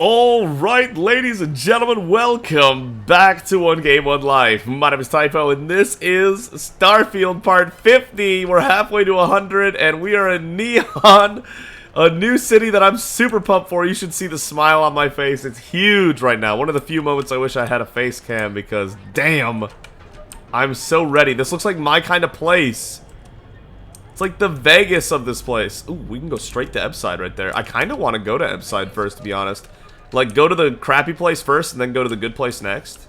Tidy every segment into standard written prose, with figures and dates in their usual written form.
Alright, ladies and gentlemen, welcome back to 1Game1Life. My name is Typo, and this is Starfield Part 50. We're halfway to 100, and we are in Neon, a new city that I'm super pumped for. You should see the smile on my face. It's huge right now. One of the few moments I wish I had a face cam, because damn, I'm so ready. This looks like my kind of place. It's like the Vegas of this place. Ooh, we can go straight to Ebbside right there. I kind of want to go to Ebbside first, to be honest. Like, go to the crappy place first, and then go to the good place next.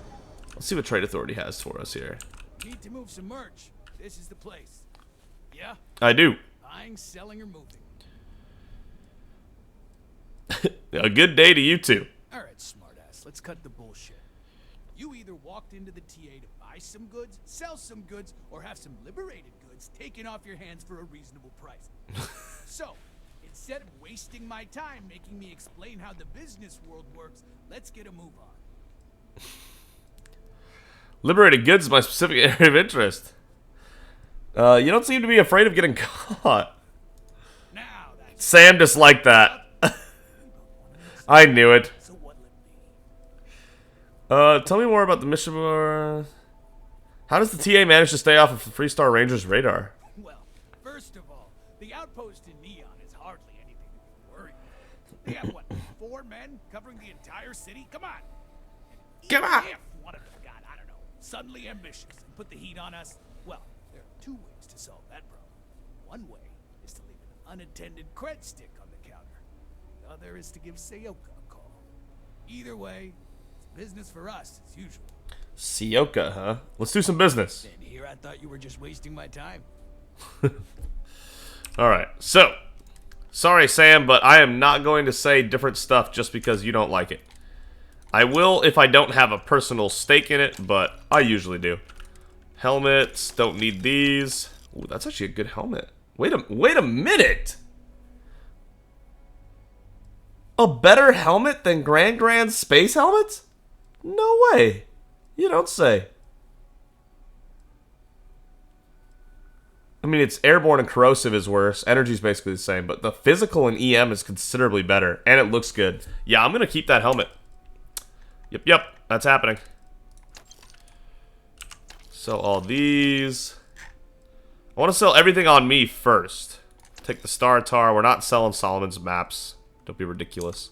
Let's see what Trade Authority has for us here. Need to move some merch. This is the place. Yeah? I do. Buying, selling, or moving. A good day to you two. Alright, smartass. Let's cut the bullshit. You either walked into the TA to buy some goods, sell some goods, or have some liberated goods taken off your hands for a reasonable price. So, instead of wasting my time making me explain how the business world works, let's get a move on. Liberated goods is my specific area of interest. You don't seem to be afraid of getting caught. Now that's Sam just liked that. I knew it. so what let me. Tell me more about the mission. How does the TA manage to stay off of the Freestar Rangers' radar? Well, first of all, the outpost in Neon is hardly anything to be worried about. They have, what, 4 men covering the entire city? Come on! And Come even on! if one of them got, I don't know, suddenly ambitious and put the heat on us, well, there are 2 ways to solve that problem. One way is to leave an unattended cred stick on the counter. The other is to give Sayoka a call. Either way, it's business for us, as usual. Sioka, huh? Let's do some business. And here I thought you were just wasting my time. Alright, so. Sorry, Sam, but I am not going to say different stuff just because you don't like it. I will if I don't have a personal stake in it, but I usually do. Helmets, don't need these. Ooh, that's actually a good helmet. Wait a minute! A better helmet than Grand's space helmets? No way. You don't say. I mean, it's airborne and corrosive is worse. Energy's basically the same, but the physical and EM is considerably better, and it looks good. Yeah, I'm gonna keep that helmet. Yep, that's happening. Sell all these. I want to sell everything on me first. Take the Star Tar. We're not selling Solomon's maps. Don't be ridiculous.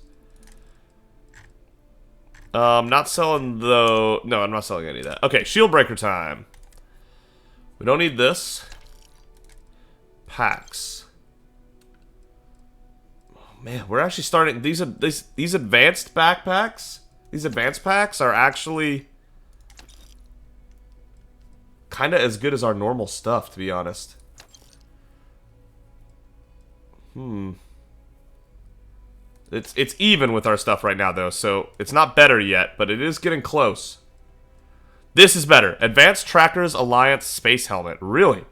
Not selling though. No, I'm not selling any of that. Okay, shield breaker time. We don't need this. Packs. Oh man, we're actually starting these advanced backpacks. These advanced packs are actually kind of as good as our normal stuff, to be honest. It's even with our stuff right now, though, so it's not better yet, but it is getting close. This is better. Advanced Trackers Alliance Space Helmet. Really?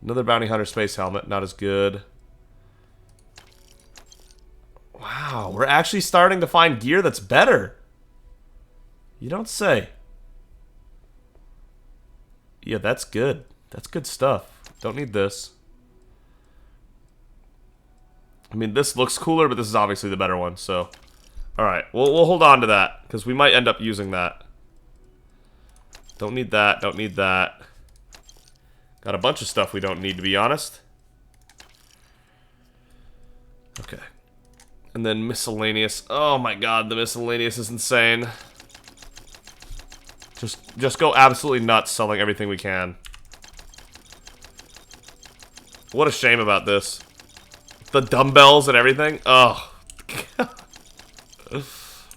Another Bounty Hunter Space Helmet. Not as good. Wow, we're actually starting to find gear that's better. You don't say. Yeah, that's good. That's good stuff. Don't need this. I mean, this looks cooler, but this is obviously the better one, so. Alright, we'll hold on to that, because we might end up using that. Don't need that, don't need that. Got a bunch of stuff we don't need, to be honest. Okay. And then miscellaneous. Oh my god, the miscellaneous is insane. Just go absolutely nuts selling everything we can. What a shame about this. The dumbbells and everything. Oh.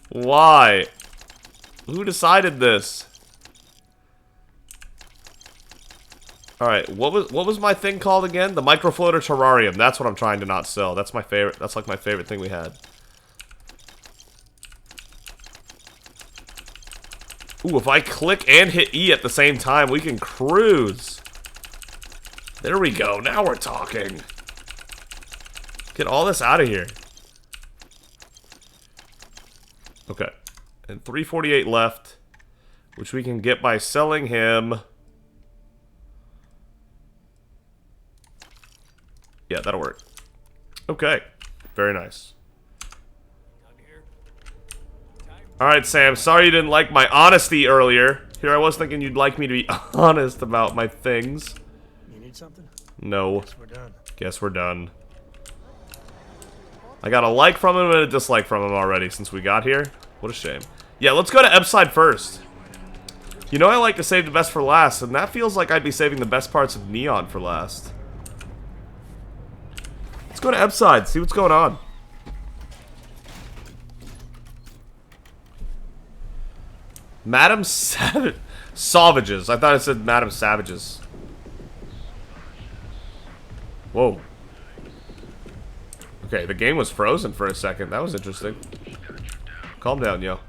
Why? Who decided this? Alright, what was my thing called again? The microfloater terrarium. That's what I'm trying to not sell. That's my favorite. That's like my favorite thing we had. Ooh, if I click and hit E at the same time, we can cruise. There we go. Now we're talking. Get all this out of here. Okay. And 348 left, which we can get by selling him. Yeah, that'll work. Okay. Very nice. Alright, Sam, sorry you didn't like my honesty earlier. Here I was thinking you'd like me to be honest about my things. You need something? No. Guess we're done. Guess we're done. I got a like from him and a dislike from him already since we got here. What a shame. Yeah, let's go to Ebbside first. You know I like to save the best for last, and that feels like I'd be saving the best parts of Neon for last. Let's go to Ebbside, see what's going on. Madam Savages. I thought it said Madam Savages. Whoa. Okay, the game was frozen for a second. That was interesting. Calm down, yo.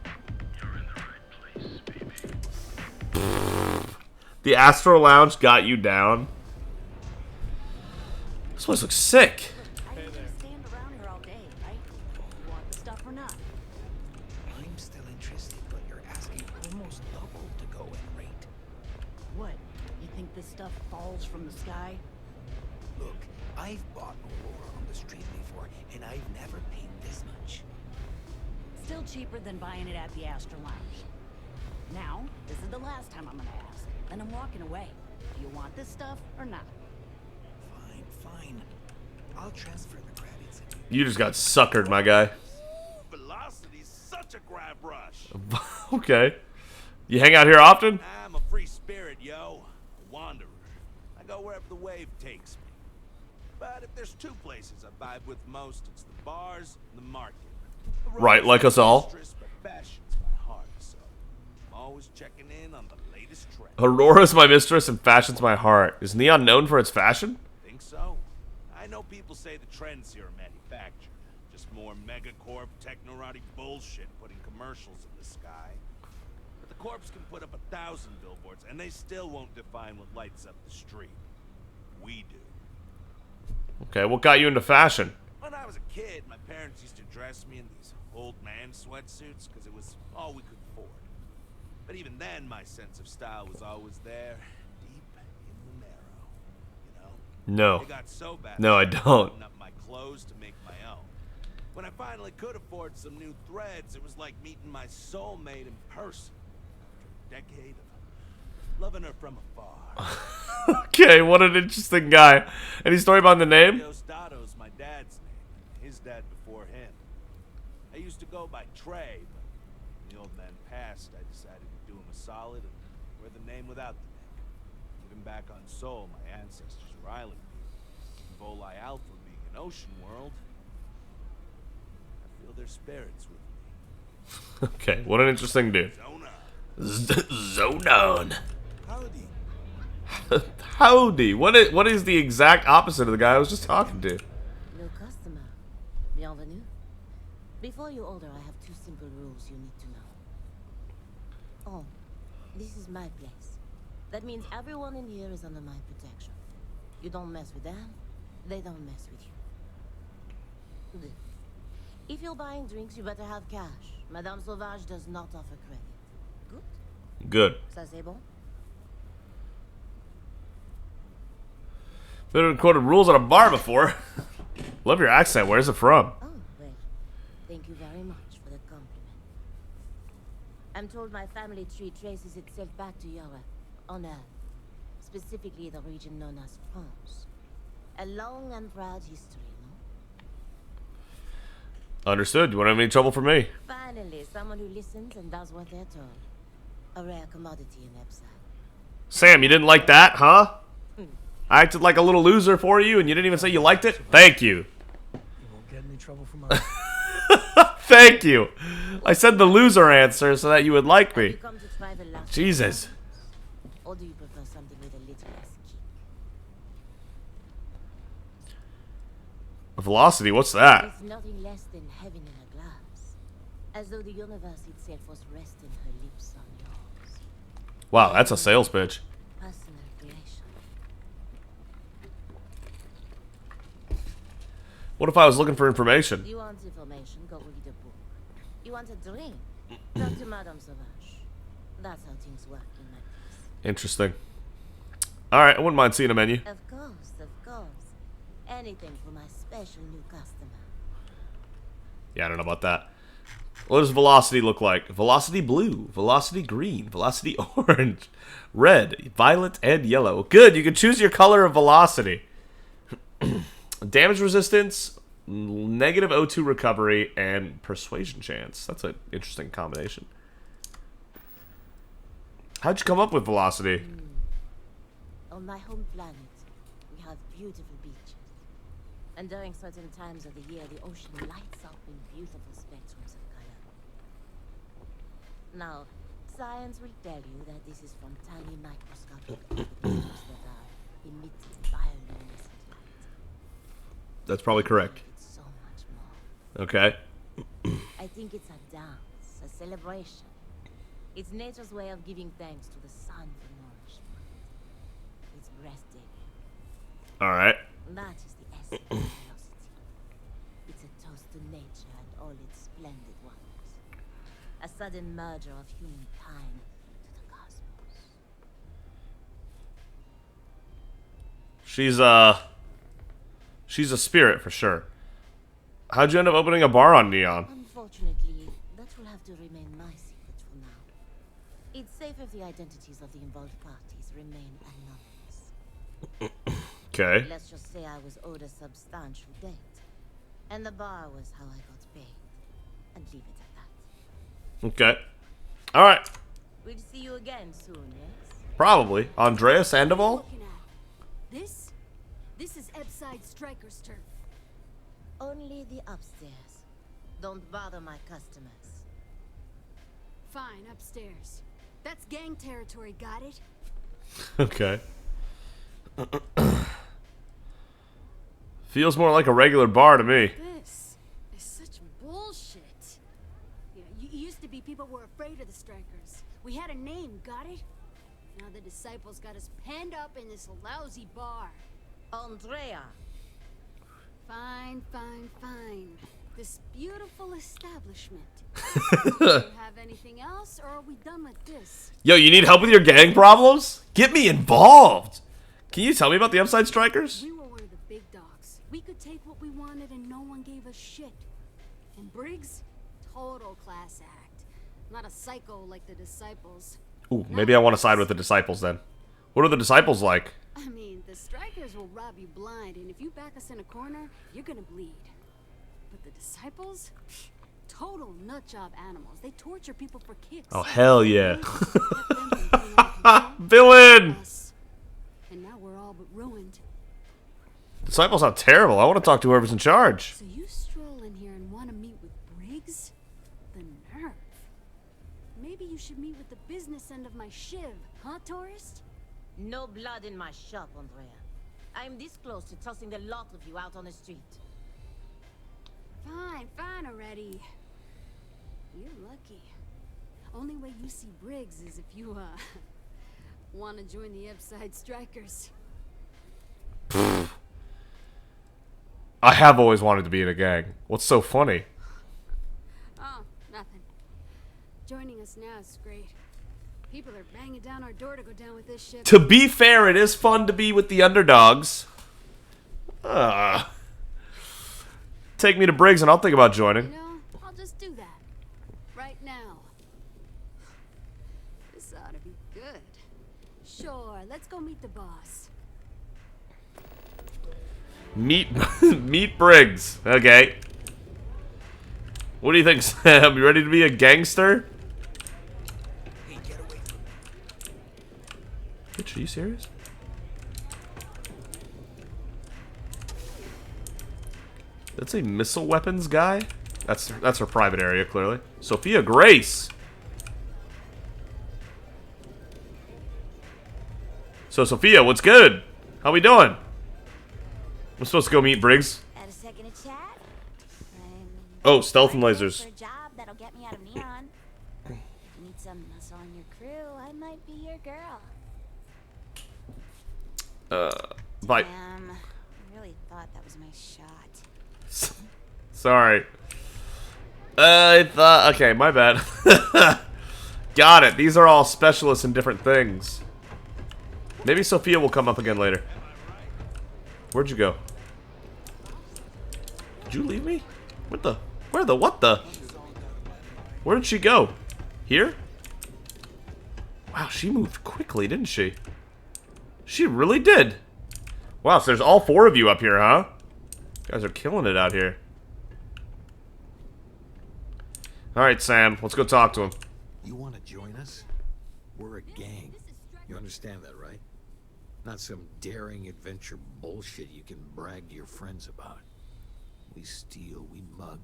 The Astro Lounge got you down. This place looks sick. I didn't stand around here all day, right? You want the stuff or not? I'm still interested, but you're asking almost double to go in rate. What? You think this stuff falls from the sky? Look, I've bought Aurora on the street before, and I've never paid this much. Still cheaper than buying it at the Astro Lounge. Now, this is the last time I'm gonna ask. Then I'm walking away. Do you want this stuff or not? Fine, fine. I'll transfer the credits. You just got suckered, my guy. Velocity's such a grab rush. Okay. You hang out here often? I'm a free spirit, yo. A wanderer. I go wherever the wave takes me. But if there's two places I vibe with most, it's the bars and the market. Right, like us all. Mistress, but fashion's my heart, so I'm always checking in on the latest trend. Aurora's my mistress and fashion's my heart. Is Neon known for its fashion? Think so? I know people say the trends here are manufactured. Just more megacorp, technorati bullshit putting commercials in the sky. But the corps can put up 1,000 billboards and they still won't define what lights up the street. We do. Okay, what got you into fashion? When I was a kid, my parents used to dress me in these old man sweatsuits because it was all we could afford. But even then, my sense of style was always there, deep in the marrow. You know? No. It got so bad. No, I started don't. putting up my clothes to make my own. When I finally could afford some new threads, it was like meeting my soulmate in person. After a decade of loving her from afar. Okay, what an interesting guy. Any story about the name? Diostado's my dad's name, and his dad before him. I used to go by Trey, but when the old man passed, I decided to do him a solid and wear the name without the nick. Even back on Sol, my ancestors were island people. Volai Alpha being an ocean world, I feel their spirits with me. Okay, what an interesting dude. Zona. Zonon. Howdy. Howdy. What is the exact opposite of the guy I was just talking to? New customer. Bienvenue. Before you order, I have two simple rules you need to know. Oh, this is my place. That means everyone in here is under my protection. You don't mess with them, they don't mess with you. Good. If you're buying drinks, you better have cash. Madame Sauvage does not offer credit. Good? Good. Ça c'est bon? Been recorded rules at a bar before. Love your accent. Where's it from? Oh, well, thank you very much for the compliment. I'm told my family tree traces itself back to Europe, on Earth, specifically the region known as France. A long and proud history, no? Understood. You want any trouble for me? Finally, someone who listens and does what they're told. A rare commodity in Ebbside. Sam, you didn't like that, huh? I acted like a little loser for you, and you didn't even say you liked it? Thank you. You won't get any trouble from us. Thank you. I said the loser answer so that you would like You me. come to try the last Jesus. or do you prefer something with a little less kick? Velocity, what's that? It's nothing less than heaven in a glass. As though the universe itself was resting her lips on yours. Wow, that's a sales pitch. Personal creation. What if I was looking for information? You want information, go read a book. You want a drink? Talk to Madame Sauvage. That's how things work in my place. Interesting. Alright, I wouldn't mind seeing a menu. Of course, of course. Anything for my special new customer. Yeah, I don't know about that. What does velocity look like? Velocity blue, velocity green, velocity orange, red, violet, and yellow. Good, you can choose your color of velocity. Damage resistance, negative O2 recovery, and persuasion chance. That's an interesting combination. How'd you come up with velocity? On my home planet, we have beautiful beaches. And during certain times of the year, the ocean lights up in beautiful spectrums of color. Now, science will tell you that this is from tiny microscopic beams that are emitting bioluminescent light. That's probably correct. It's so much more. Okay. I think it's a dance, a celebration. It's nature's way of giving thanks to the sun for nourishment. It's breathtaking. Alright. That is the essence of velocity. It's a toast to nature and all its splendid wonders. A sudden merger of humankind to the cosmos. She's a spirit for sure. How'd you end up opening a bar on Neon? Unfortunately, that will have to remain my secret for now. It's safe if the identities of the involved parties remain anonymous. Okay. Let's just say I was owed a substantial debt. And the bar was how I got paid. And leave it at that. Okay. Alright. We'll see you again soon, yes? Probably. Andrea Sandoval? Looking at this is Ebbside Striker's turf. Only the upstairs. Don't bother my customers. Fine, upstairs. That's gang territory, got it? Okay. Feels more like a regular bar to me. This is such bullshit. You know, you used to be people were afraid of the Strikers. We had a name, got it? Now the disciples got us penned up in this lousy bar. Andrea! Fine, fine, fine. This beautiful establishment. Do you have anything else, or are we done with this? Yo, you need help with your gang problems? Get me involved! Can you tell me about the Ebbside Strikers? We were one of the big dogs. We could take what we wanted and no one gave us shit. And Briggs, total class act. Not a psycho like the disciples. Ooh, maybe I want to side with the disciples then. What are the disciples like? I mean, the Strikers will rob you blind, and if you back us in a corner, you're gonna bleed. But the disciples? Total nutjob animals. They torture people for kicks. Oh, hell yeah. Villain! Villain! And now we're all but ruined. Disciples sound terrible. I want to talk to whoever's in charge. So you stroll in here and want to meet with Briggs? The nerve. Maybe you should meet with the business end of my shiv, huh, tourist? No blood in my shop, Andrea. I'm this close to tossing the lot of you out on the street. Fine, fine already. You're lucky. Only way you see Briggs is if you, want to join the Ebbside Strikers. I have always wanted to be in a gang. What's so funny? Oh, nothing. Joining us now is great. People are banging down our door to go down with this shit. To be fair, it is fun to be with the underdogs. Take me to Briggs and I'll think about You joining. know, I'll just do that. Right now. This ought to be good. Sure, let's go meet the boss. Meet Briggs. Okay. What do you think, Sam? You ready to be a gangster? Hey, get away from me. Bitch, are you serious? That's a missile weapons guy? That's her private area, clearly. Sophia Grace! So, Sophia, what's good? How we doing? I'm supposed to go meet Briggs. Had a second to chat? Oh, stealth and lasers. For a job that'll get me out of Neon. If you need some muscle on your crew, I might be your girl. Bye. Damn, I really thought that was my shot. Sorry. I thought... Okay, my bad. Got it. These are all specialists in different things. Maybe Sophia will come up again later. Where'd you go? Did you leave me? What the? Where did she go? Here? Wow, she moved quickly, didn't she? She really did. Wow, so there's all 4 of you up here, huh? You guys are killing it out here. Alright, Sam, let's go talk to him. You want to join us? We're a gang. You understand that, right? Not some daring adventure bullshit you can brag to your friends about. We steal, we mug,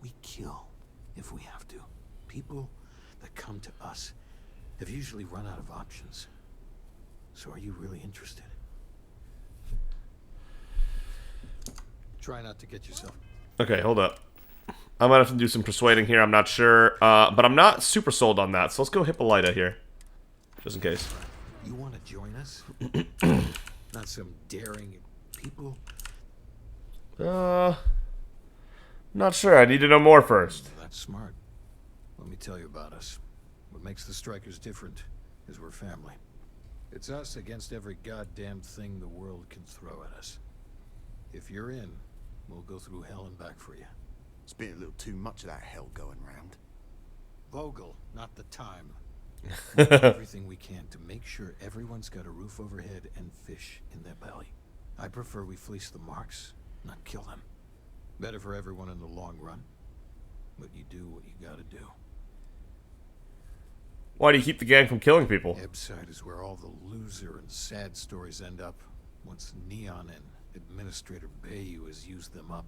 we kill, if we have to. People that come to us have usually run out of options. So are you really interested? Try not to get yourself... Okay, hold up. I might have to do some persuading here, I'm not sure. But I'm not super sold on that, so let's go Hippolyta here. Just in case. You want to join us? Not some daring people. Not sure. I need to know more first. That's smart. Let me tell you about us. What makes the Strikers different is we're family. It's us against every goddamn thing the world can throw at us. If you're in, we'll go through hell and back for you. It's been a little too much of that hell going round. Vogel, not the time. We do everything we can to make sure everyone's got a roof overhead and fish in their belly. I prefer we fleece the marks, not kill them. Better for everyone in the long run. But you do what you gotta do. Why do you keep the gang from killing people? Ebbside is where all the loser and sad stories end up once Neon and Administrator Bayou has used them up.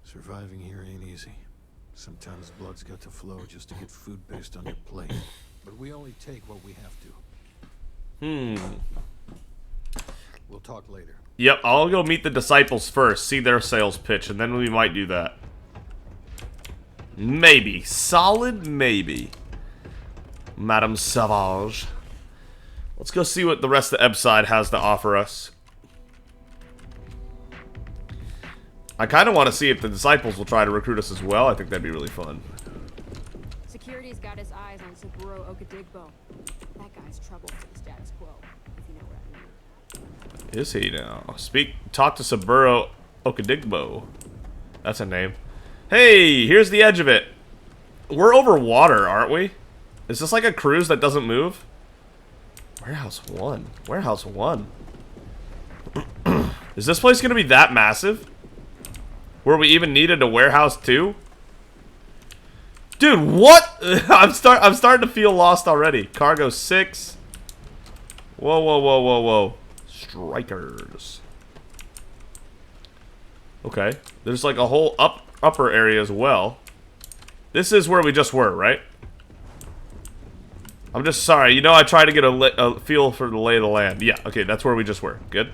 Surviving here ain't easy. Sometimes blood's got to flow just to get food based on your plate. But we only take what we have to. We'll talk later. Yep, I'll go meet the disciples first, see their sales pitch, and then we might do that. Maybe. Solid maybe. Madame Savage. Let's go see what the rest of Ebbside has to offer us. I kind of want to see if the disciples will try to recruit us as well. I think that'd be really fun. Security's got his eyes on Saburo Okadigbo. That guy's trouble to the status quo, if you know what I mean. Is he now? Talk to Saburo Okadigbo. That's a name. Hey, here's the edge of it. We're over water, aren't we? Is this like a cruise that doesn't move? Warehouse 1. Warehouse 1. Is this place gonna be that massive? Where we even needed a warehouse 2? Dude, what? I'm starting to feel lost already. Cargo 6. Whoa, whoa, whoa, whoa, whoa. Strikers. Okay. There's like a whole upper area as well. This is where we just were, right? I'm just sorry. You know, I try to get a feel for the lay of the land. Yeah, okay, that's where we just were. Good.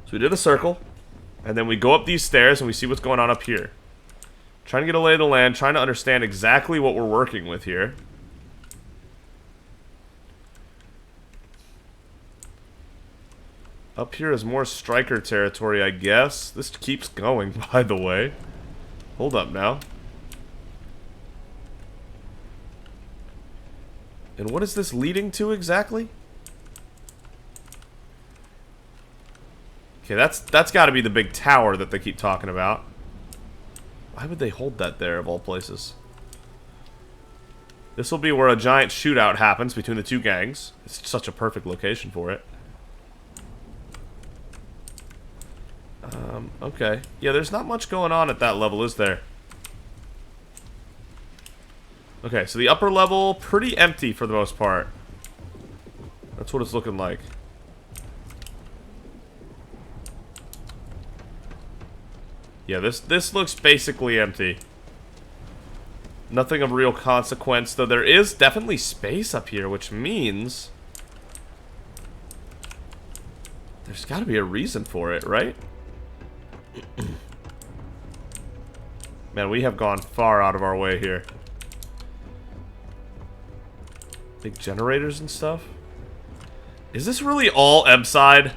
So we did a circle. And then we go up these stairs and we see what's going on up here. Trying to get a lay of the land, trying to understand exactly what we're working with here. Up here is more striker territory, I guess. This keeps going, by the way. Hold up now. And what is this leading to exactly? Okay, that's got to be the big tower that they keep talking about. Why would they hold that there, of all places? This will be where a giant shootout happens between the two gangs. It's such a perfect location for it. Okay. Yeah, there's not much going on at that level, is there? Okay, so the upper level, pretty empty for the most part. That's what it's looking like. Yeah, this looks basically empty. Nothing of real consequence, though there is definitely space up here, which means there's got to be a reason for it, right? Man, we have gone far out of our way here. Big generators and stuff. Is this really all Ebbside?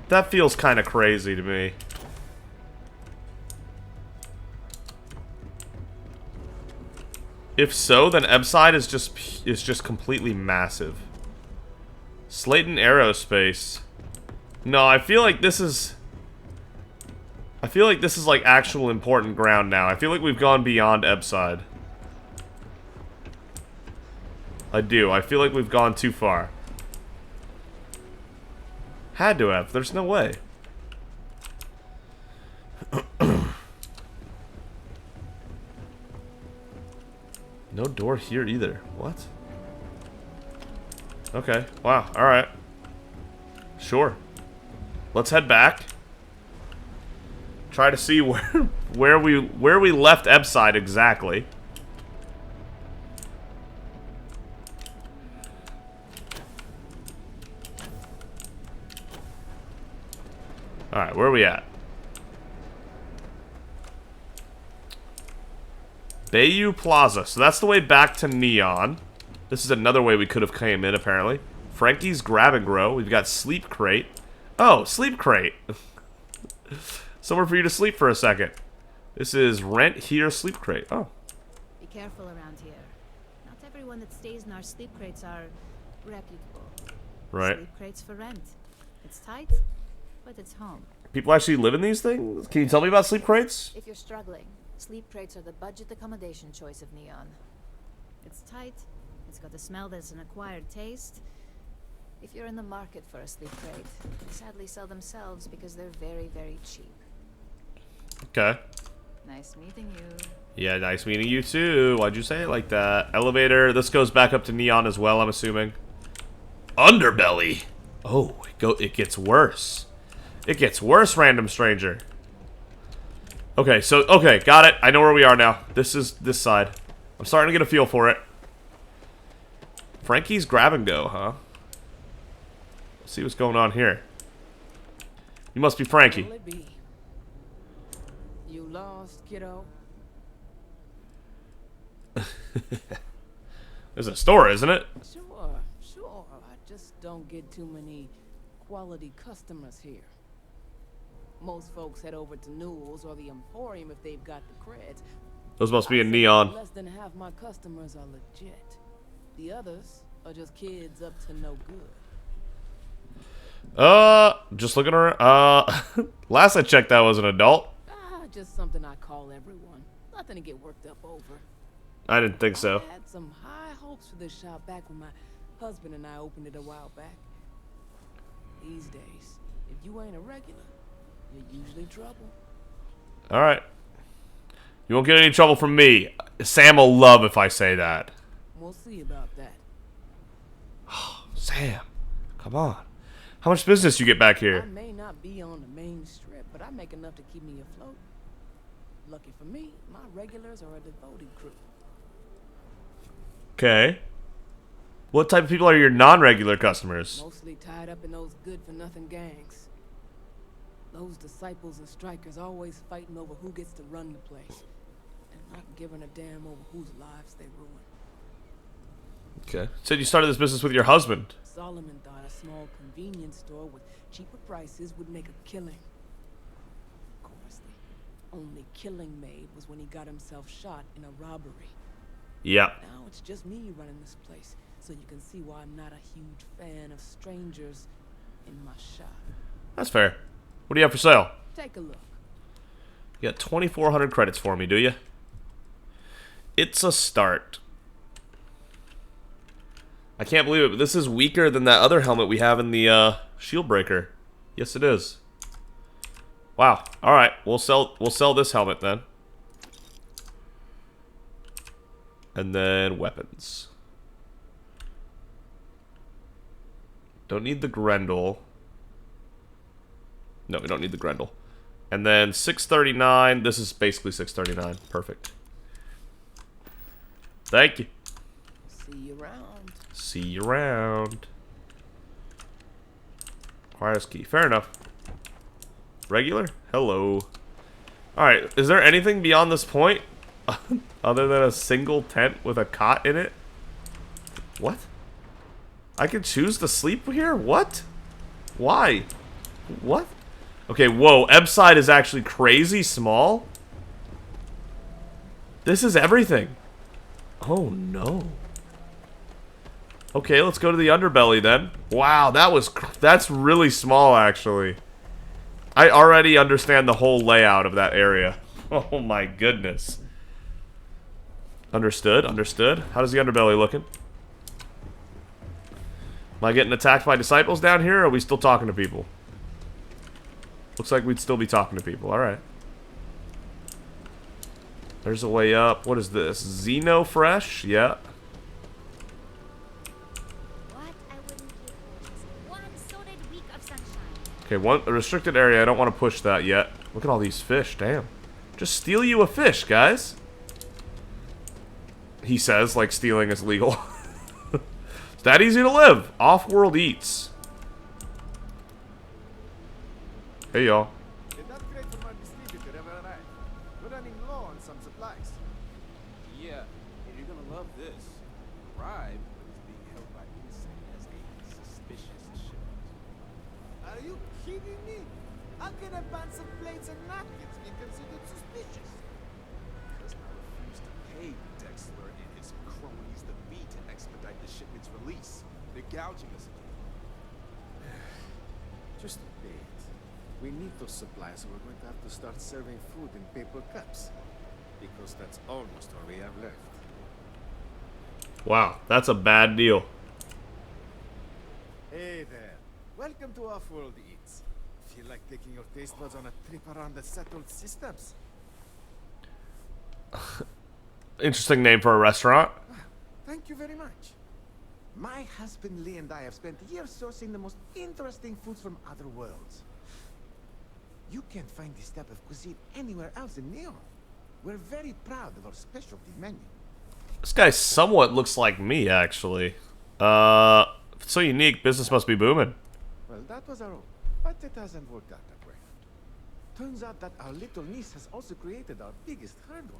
That feels kind of crazy to me. If so, then Ebbside is just completely massive. Slayton Aerospace. No, I feel like this is... I feel like this is like actual important ground now. I feel like we've gone beyond Ebbside. I do. I feel like we've gone too far. Had to have. There's no way. No door here either. What? Okay. Wow. Alright. Sure. Let's head back. Try to see where we left Ebbside exactly. Alright, where are we at? Bayou Plaza. So that's the way back to Neon. This is another way we could have came in, apparently. Frankie's Grab and Grow. We've got Sleep Crate. Oh, Sleep Crate. Somewhere for you to sleep for a second. This is Rent Here Sleep Crate. Oh. Be careful around here. Not everyone that stays in our sleep crates are reputable. Right. Sleep crates for rent. It's tight, but it's home. People actually live in these things? Can you tell me about Sleep Crates? If you're struggling, sleep crates are the budget accommodation choice of Neon. It's tight. It's got a smell that's an acquired taste. If you're in the market for a sleep crate, they sadly sell themselves because they're very, very cheap. Okay. Nice meeting you. Yeah, nice meeting you too. Why'd you say it like that? Elevator. This goes back up to Neon as well, I'm assuming. Underbelly. Oh, it gets worse. It gets worse, random stranger. Okay, so, okay, got it. I know where we are now. This is this side. I'm starting to get a feel for it. Frankie's Grab and Go, huh? Let's see what's going on here. You must be Frankie. You lost, kiddo? There's a store, isn't it? Sure. I just don't get too many quality customers here. Most folks head over to Newell's or the Emporium if they've got the creds. Those must be in Neon. Less than half my customers are legit. The others are just kids up to no good. Just looking around. Last I checked, that was an adult. Just something I call everyone. Nothing to get worked up over. I didn't think so. I had some high hopes for this shop back when my husband and I opened it a while back. These days, if you ain't a regular, you're usually trouble. Alright. You won't get any trouble from me. Sam will love if I say that. We'll see about that. Sam, come on. How much business you get back here? I may not be on the main strip, but I make enough to keep me afloat. Lucky for me, my regulars are a devoted crew. Okay. What type of people are your non-regular customers? Mostly tied up in those good-for-nothing gangs. Those disciples and strikers always fighting over who gets to run the place, and not giving a damn over whose lives they ruin. Okay. Said you started this business with your husband. Solomon thought a small convenience store with cheaper prices would make a killing. Of course, the only killing made was when he got himself shot in a robbery. Yeah. Now it's just me running this place, so you can see why I'm not a huge fan of strangers in my shop. That's fair. What do you have for sale? Take a look. You got 2,400 credits for me, do you? It's a start. I can't believe it, but this is weaker than that other helmet we have in the shield breaker. Yes, it is. Wow. All right, we'll sell this helmet then. And then weapons. Don't need the Grendel. No, we don't need the Grendel. And then 639. This is basically 639. Perfect. Thank you. See you around. See you around. Requires key. Fair enough. Regular? Hello. Alright, is there anything beyond this point? Other than a single tent with a cot in it? What? I can choose to sleep here? What? Why? What? Okay, whoa. Ebbside is actually crazy small? This is everything. Oh, no. Okay, let's go to the Underbelly then. Wow, that's really small, actually. I already understand the whole layout of that area. Oh my goodness. Understood, understood. How's the underbelly looking? Am I getting attacked by disciples down here, or are we still talking to people? Looks like we'd still be talking to people. Alright. There's a way up. What is this? Xeno Fresh? Yeah. Okay, a restricted area. I don't want to push that yet. Look at all these fish. Damn. Just steal you a fish, guys. He says, like stealing is legal. It's that easy to live. Off-world eats. Hey, y'all. Did that crate from our distributor ever arrive? We're running low on some supplies. Yeah, you're gonna love this. Arrived, but is being held by insane as a suspicious shipment. Are you kidding me? How can a bunch of plates and napkins be considered suspicious? Because I refuse to pay Dexler and his cronies the fee to expedite the shipment's release. They're gouging us again. Just a bit. We need those supplies, so we're going to have to start serving food in paper cups. Because that's almost all we have left. Wow, that's a bad deal. Hey there. Welcome to Off-World Eats. Feel like taking your taste buds on a trip around the settled systems? Interesting name for a restaurant. Thank you very much. My husband Lee and I have spent years sourcing the most interesting foods from other worlds. You can't find this type of cuisine anywhere else in Neon. We're very proud of our specialty menu. This guy somewhat looks like me, actually. If it's so unique, business must be booming. Well, that was our hope, but it hasn't worked out that way. Turns out that our little niece has also created our biggest hurdle.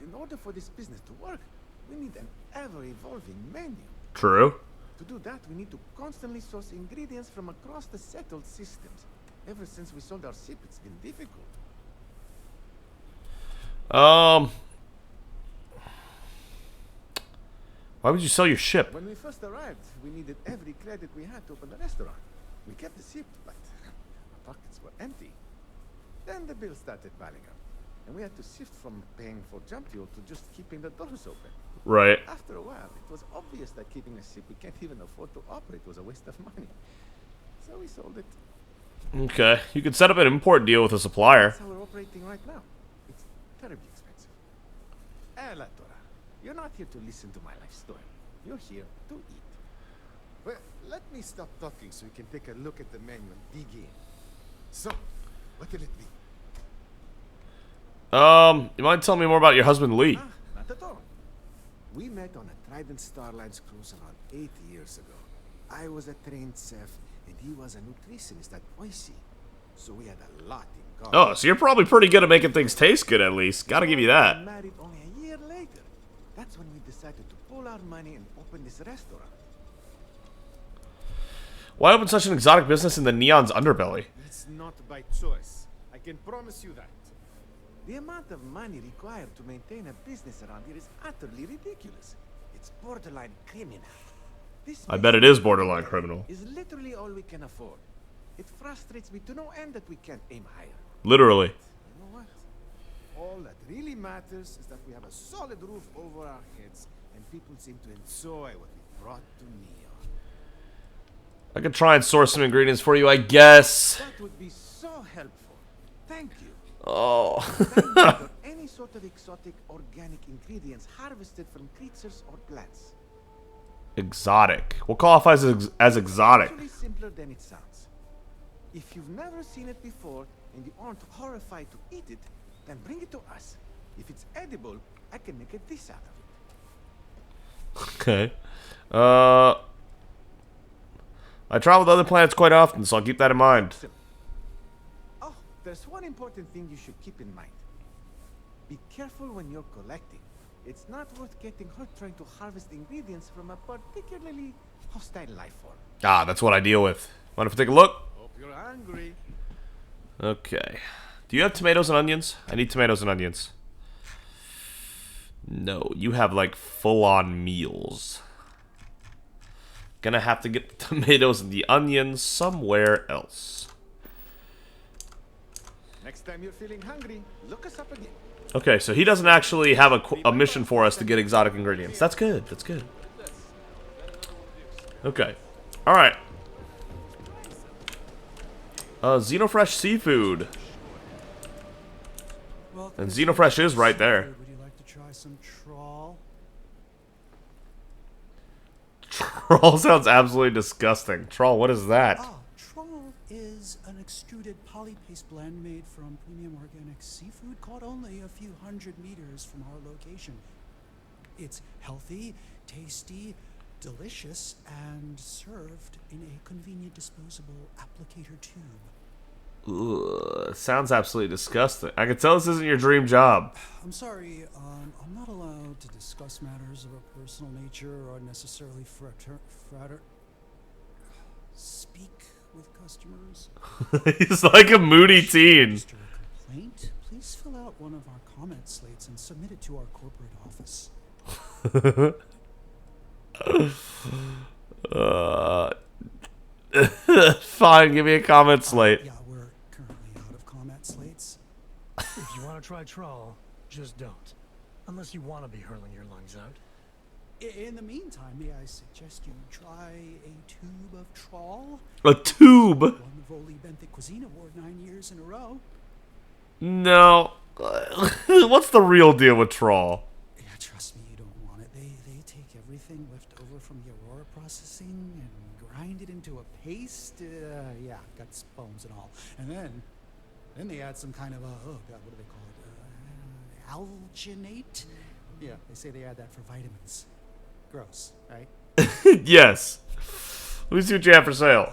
In order for this business to work, we need an ever-evolving menu. True. To do that, we need to constantly source ingredients from across the settled systems. Ever since we sold our ship, it's been difficult. Why would you sell your ship? When we first arrived, we needed every credit we had to open the restaurant. We kept the ship, but our pockets were empty. Then the bills started piling up, and we had to shift from paying for jump fuel to just keeping the doors open. Right. After a while, it was obvious that keeping a ship we can't even afford to operate was a waste of money. So we sold it. Okay. You could set up an import deal with a supplier. That's how we're operating right now. It's terribly expensive. La Tora, you're not here to listen to my life story. You're here to eat. Well, let me stop talking so we can take a look at the menu and dig in. So, what will it be? You mind telling me more about your husband, Lee? Not at all. We met on a Trident Starlines cruise around 8 years ago. I was a trained chef, and he was a nutritionist at Boise. So we had a lot in common. Oh, so you're probably pretty good at making things taste good, at least. Gotta give you that. We married only a year later. That's when we decided to pull our money and open this restaurant. Why open such an exotic business in the Neon's underbelly? It's not by choice. I can promise you that. The amount of money required to maintain a business around here is utterly ridiculous. It's borderline criminal. This I bet it is borderline criminal. is literally all we can afford. It frustrates me to no end that we can't aim higher. Literally. You know what? All that really matters is that we have a solid roof over our heads, and people seem to enjoy what we brought to Neon. I could try and source some ingredients for you, I guess. That would be so helpful. Thank you. Oh. For any sort of exotic organic ingredients harvested from creatures or plants. Exotic. What qualifies as exotic? Actually simpler than it sounds. If you've never seen it before and you aren't horrified to eat it, then bring it to us. If it's edible, I can make a dish out of it. Okay. I travel to other planets quite often, so I'll keep that in mind. Oh, there's one important thing you should keep in mind. Be careful when you're collecting. It's not worth getting hurt trying to harvest ingredients from a particularly hostile life form. Ah, that's what I deal with. Mind if I take a look? Hope you're hungry. Okay. Do you have tomatoes and onions? I need tomatoes and onions. No, you have like full-on meals. Gonna have to get the tomatoes and the onions somewhere else. Next time you're feeling hungry, look us up again. Okay, so he doesn't actually have a mission for us to get exotic ingredients. That's good. That's good. Okay. Alright. Xenofresh seafood. And Xenofresh is right there. Would you like to try some trawl? Trawl sounds absolutely disgusting. Trawl, what is that? Ah, trawl is an extruded polypaste blend made from premium organic seafood caught only a few hundred meters from our location. It's healthy, tasty, delicious, and served in a convenient disposable applicator tube. Ugh, sounds absolutely disgusting. I can tell this isn't your dream job. I'm sorry, I'm not allowed to discuss matters of a personal nature or necessarily speak with customers. He's like a moody teen. Register a complaint, please fill out one of our comment slates and submit it to our corporate office. Fine, give me a comment slate. Yeah, we're currently out of comment slates. If you want to try trawl, just don't. Unless you want to be hurling your lungs out. In the meantime, may I suggest you try a tube of trawl? A tube? Won the Voli Benthic Cuisine Award 9 years in a row. No. What's the real deal with trawl? Yeah, trust me, you don't want it. They take everything left over from the Aurora processing and grind it into a paste. Yeah, guts, bones, and all. And then they add some kind of oh god, what do they call it? Alginate? Yeah, they say they add that for vitamins. Gross, right? Yes. Let me see what you have for sale.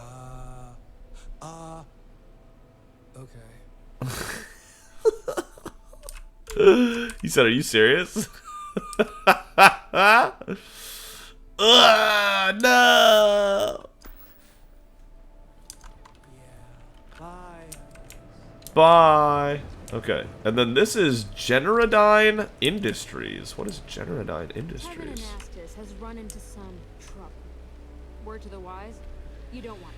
Okay. He said, are you serious? No. Bye. Okay. And then this is Generadine Industries. What is Generadine Industries? Anastas has run into some trouble. Word to the wise, you don't want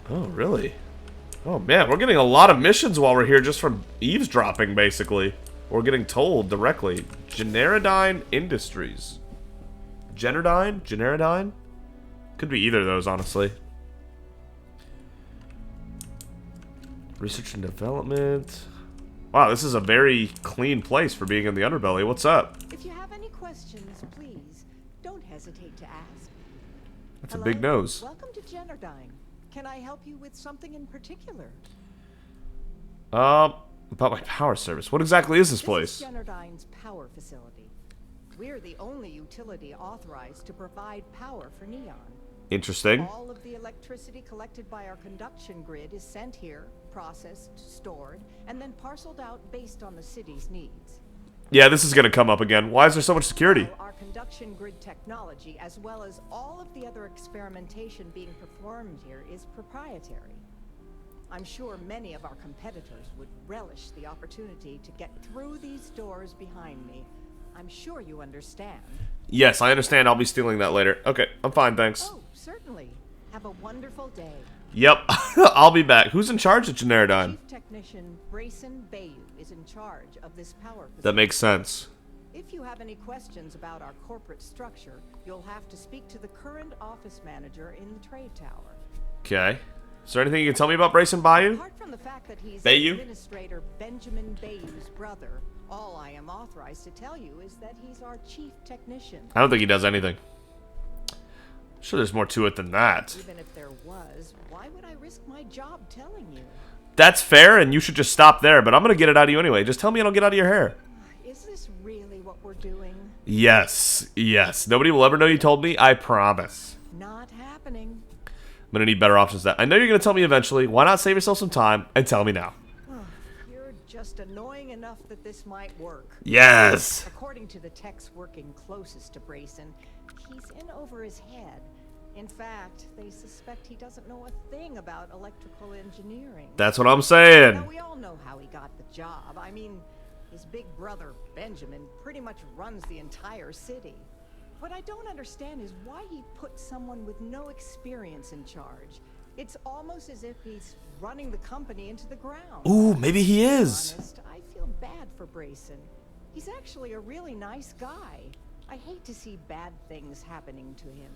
to. Oh, really? Oh, man. We're getting a lot of missions while we're here just from eavesdropping, basically. We're getting told directly. Generadine Industries. Generadine? Generadine? Could be either of those, honestly. Research and development. Wow, this is a very clean place for being in the Underbelly. What's up? If you have any questions, please don't hesitate to ask. That's a big nose. Welcome to Generadine. Can I help you with something in particular? About my power service. What exactly is this place? This is Generadine's power facility. We're the only utility authorized to provide power for Neon. Interesting. All of the electricity collected by our conduction grid is sent here, processed, stored, and then parceled out based on the city's needs. Yeah, this is going to come up again. Why is there so much security? So our conduction grid technology, as well as all of the other experimentation being performed here, is proprietary. I'm sure many of our competitors would relish the opportunity to get through these doors behind me. I'm sure you understand. Yes, I understand. I'll be stealing that later. Okay, I'm fine, thanks. Oh, certainly. Have a wonderful day. Yep, I'll be back. Who's in charge of Generadine? Chief Technician Brayson Bayu is in charge of this power facility. That makes sense. If you have any questions about our corporate structure, you'll have to speak to the current office manager in the trade tower. Okay. Is there anything you can tell me about Brayson Bayou? Apart from the fact that he's Bayou? Administrator Benjamin Bayou's brother, all I am authorized to tell you is that he's our chief technician. I don't think he does anything. I'm sure there's more to it than that. Even if there was, why would I risk my job telling you? That's fair, and you should just stop there, but I'm going to get it out of you anyway. Just tell me I don't get out of your hair. Is this really what we're doing? Yes, yes. Nobody will ever know you told me, I promise. Not happening. I'm going to need better options than that. I know you're going to tell me eventually. Why not save yourself some time and tell me now? You're just annoying enough that this might work. Yes! According to the techs working closest to Brayson, he's in over his head. In fact, they suspect he doesn't know a thing about electrical engineering. That's what I'm saying. Now, we all know how he got the job. I mean, his big brother, Benjamin, pretty much runs the entire city. What I don't understand is why he put someone with no experience in charge. It's almost as if he's running the company into the ground. Ooh, maybe he To be is. honest, I feel bad for Brayson. He's actually a really nice guy. I hate to see bad things happening to him.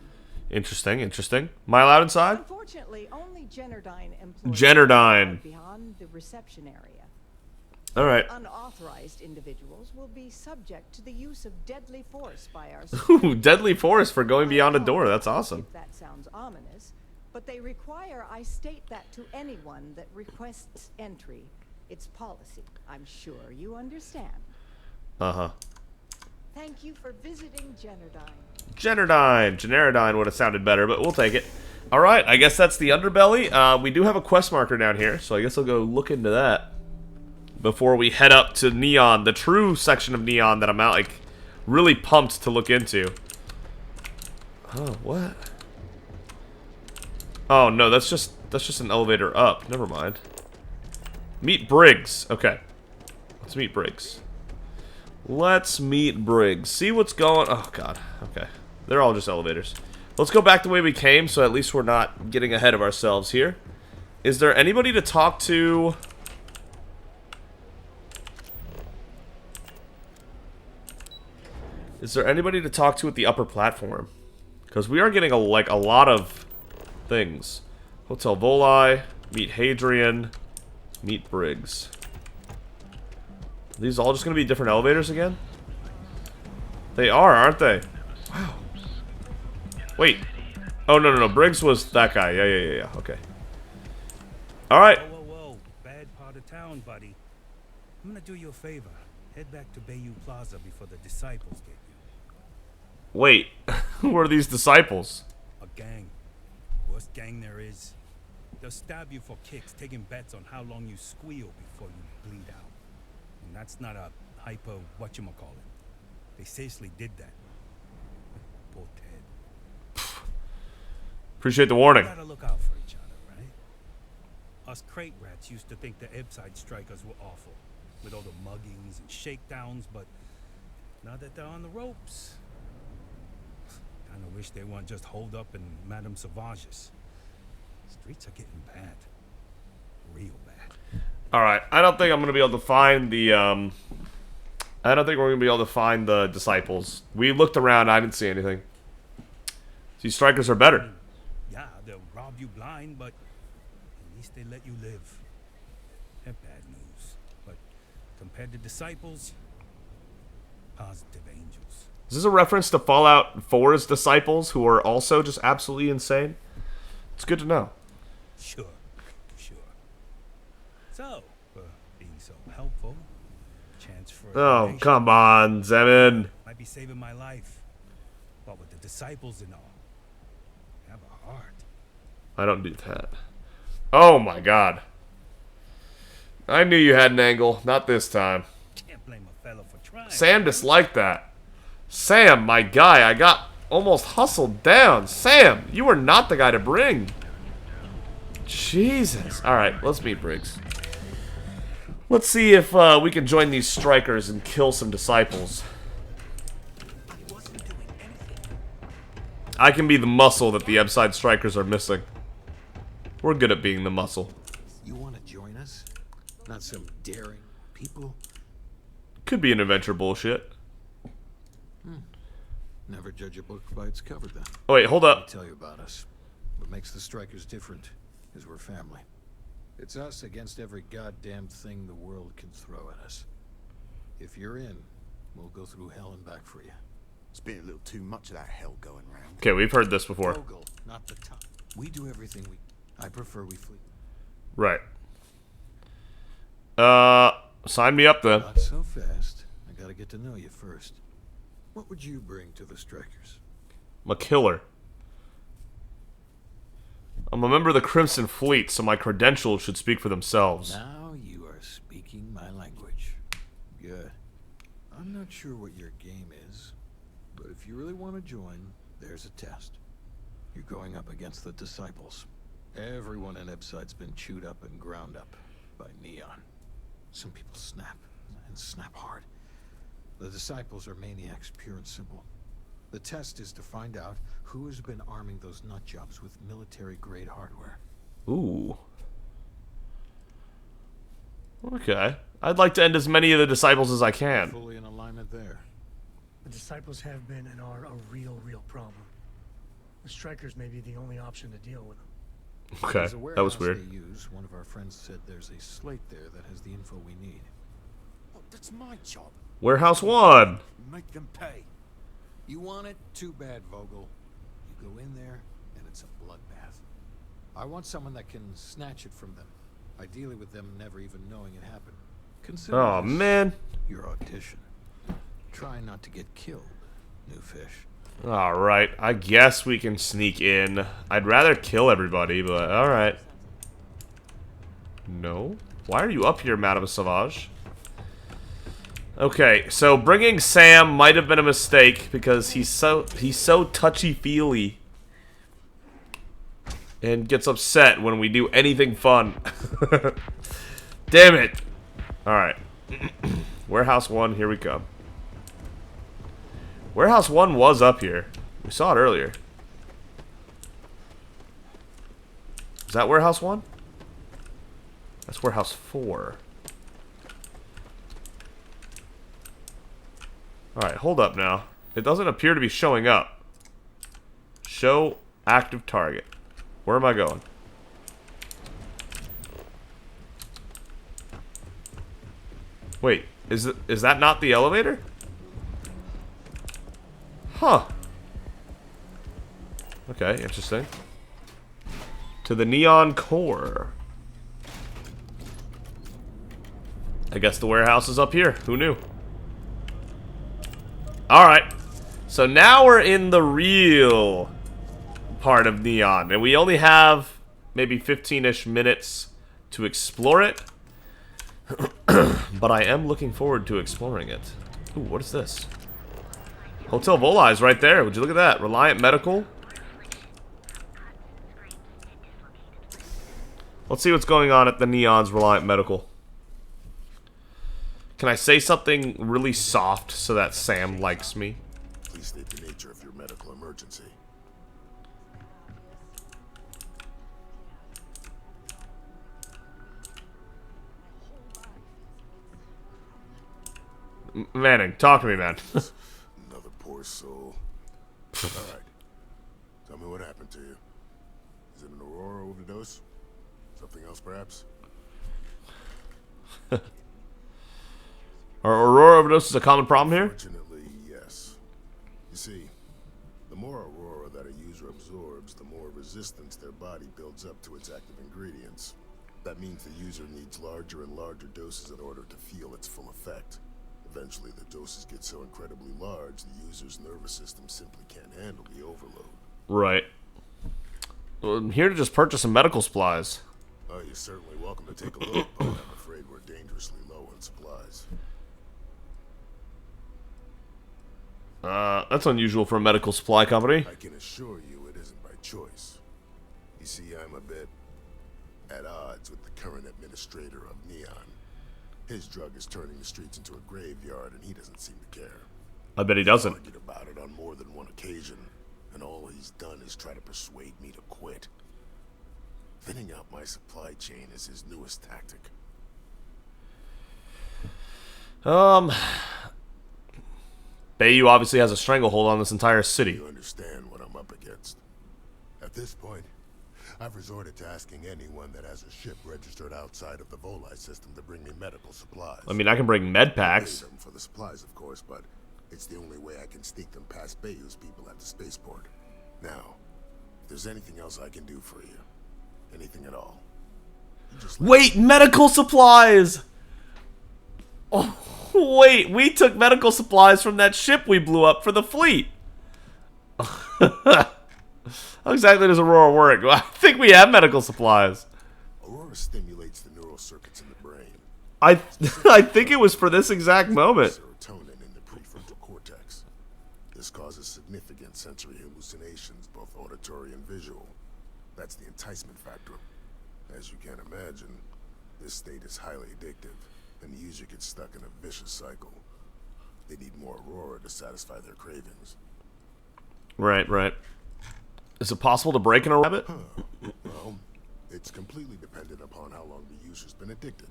Interesting, interesting. Am I allowed inside? Unfortunately, only Generdyne employees Generdyne. are beyond the reception area. All right. Unauthorized individuals will be subject to the use of deadly force by our Ooh, deadly force for going beyond a door. That's awesome. If that sounds ominous, but they require I state that to anyone that requests entry. It's policy. I'm sure you understand. Uh-huh. Thank you for visiting Generdyne. Generdyne would have sounded better, but we'll take it. All right, I guess that's the Underbelly. We do have a quest marker down here, so I guess I'll go look into that before we head up to Neon, the true section of Neon that I'm out, like, really pumped to look into. Oh, what? Oh no, that's just an elevator up. Never mind. Meet Briggs. Okay, let's meet Briggs. Let's meet Briggs. See what's going... Oh, God. Okay. They're all just elevators. Let's go back the way we came, so at least we're not getting ahead of ourselves here. Is there anybody to talk to? Is there anybody to talk to at the upper platform? Because we are getting, a lot of things. Hotel Voli. Meet Hadrian. Meet Briggs. These all just going to be different elevators again? They are, aren't they? Wow. Wait. Oh, no. Briggs was that guy. Yeah. Okay. Alright. Whoa. Bad part of town, buddy. I'm going to do you a favor. Head back to Bayou Plaza before the disciples get you. Wait. Who are these disciples? A gang. Worst gang there is. They'll stab you for kicks, taking bets on how long you squeal before you bleed out. And that's not a hypo whatchamacallit. They seriously did that. Poor Ted. Appreciate the warning. We gotta look out for each other, right? Us crate rats used to think the Ebbside strikers were awful, with all the muggings and shakedowns, but now that they're on the ropes, kinda wish they weren't just holed up in Madame Sauvage's. Streets are getting bad. Real bad. Alright, I don't think I'm going to be able to find the, I don't think we're going to be able to find the disciples. We looked around, I didn't see anything. These strikers are better. Yeah, they'll rob you blind, but at least they let you live. They're bad news. But compared to disciples, positive angels. Is this a reference to Fallout 4's disciples, who are also just absolutely insane? It's good to know. Sure. So, being so helpful, chance for... Oh, come on, Zemin. Might be saving my life. But with the disciples and all, I have a heart. I don't do that. Oh my God. I knew you had an angle. Not this time. Can't blame a fellow for trying. Sam disliked that. Sam, my guy, I got almost hustled down. Sam, you are not the guy to bring. Jesus. Alright, let's meet Briggs. Let's see if we can join these strikers and kill some disciples. I can be the muscle that the Ebbside strikers are missing. We're good at being the muscle. You want to join us? Not some daring people? Could be an adventure bullshit. Never judge a book by its cover, then. Oh, wait, hold up. Let me tell you about us. What makes the strikers different is we're family. It's us against every goddamn thing the world can throw at us. If you're in, we'll go through hell and back for you. It's been a little too much of that hell going round. Okay, we've heard this before. Vogel, not the top. We do everything we... I prefer we flee. Right. Sign me up then. Not so fast. I gotta get to know you first. What would you bring to the strikers? I'm a killer. I'm a member of the Crimson Fleet, so my credentials should speak for themselves. Now you are speaking my language. Good. I'm not sure what your game is, but if you really want to join, there's a test. You're going up against the disciples. Everyone in Ebbside's been chewed up and ground up by Neon. Some people snap, and snap hard. The disciples are maniacs, pure and simple. The test is to find out who has been arming those nutjobs with military-grade hardware. Ooh. Okay. I'd like to end as many of the disciples as I can. Fully in alignment there. The disciples have been and are a real problem. The strikers may be the only option to deal with them. Okay, There's a that was warehouse weird. they use. One of our friends said there's a slate there that has the info we need. Oh, that's my job. Warehouse 1. Make them pay. You want it? Too bad, Vogel. You go in there, and it's a bloodbath. I want someone that can snatch it from them. Ideally with them never even knowing it happened. Consider Oh, this man. your audition. Try not to get killed, new fish. Alright, I guess we can sneak in. I'd rather kill everybody, but alright. No? Why are you up here, Madame Sauvage? Okay, so bringing Sam might have been a mistake because he's so touchy-feely and gets upset when we do anything fun. Damn it. Alright. Warehouse 1, here we come. Warehouse 1 was up here. We saw it earlier. Is that Warehouse 1? That's Warehouse 4. Alright, hold up now. It doesn't appear to be showing up. Show active target. Where am I going? Wait, is that not the elevator? Huh. Okay, interesting. To the neon core. I guess the warehouse is up here. Who knew? Alright. So now we're in the real part of Neon. And we only have maybe 15-ish minutes to explore it. But I am looking forward to exploring it. Ooh, what is this? Hotel Vola is right there. Would you look at that? Reliant Medical. Let's see what's going on at the Neon's Reliant Medical. Can I say something really soft so that Sam likes me? Please state the nature of your medical emergency. Manning, talk to me, man. Another poor soul. Alright. Tell me what happened to you. Is it an Aurora overdose? Something else, perhaps? Are Aurora overdoses a common problem here? Fortunately, yes. You see, the more Aurora that a user absorbs, the more resistance their body builds up to its active ingredients. That means the user needs larger and larger doses in order to feel its full effect. Eventually, the doses get so incredibly large, the user's nervous system simply can't handle the overload. Right. Well, I'm here to just purchase some medical supplies. Oh, you're certainly welcome to take a look, but I'm afraid we're dangerously low on supplies. That's unusual for a medical supply company. I can assure you it isn't by choice. You see, I'm a bit at odds with the current administrator of Neon. His drug is turning the streets into a graveyard, and he doesn't seem to care. I bet he doesn't. He's argued about it on more than one occasion, and all he's done is try to persuade me to quit. Thinning out my supply chain is his newest tactic. Bayou obviously has a stranglehold on this entire city. You understand what I'm up against. At this point, I've resorted to asking anyone that has a ship registered outside of the Volai system to bring me medical supplies. I mean, I can bring med packs. I pay them for the supplies, of course, but it's the only way I can sneak them past Bayou's people at the spaceport. Now, if there's anything else I can do for you, anything at all, you just wait, medical supplies! Oh, wait, we took medical supplies from that ship we blew up for the fleet. How exactly does Aurora work? I think we have medical supplies. Aurora stimulates the neural circuits in the brain. I think it was for this exact moment. Serotonin in the prefrontal cortex. This causes significant sensory hallucinations, both auditory and visual. That's the enticement factor. As you can imagine, this state is highly addictive, and the user gets stuck in a vicious cycle. They need more Aurora to satisfy their cravings. Right, right. Is it possible to break in a rabbit? Well, It's completely dependent upon how long the user's been addicted.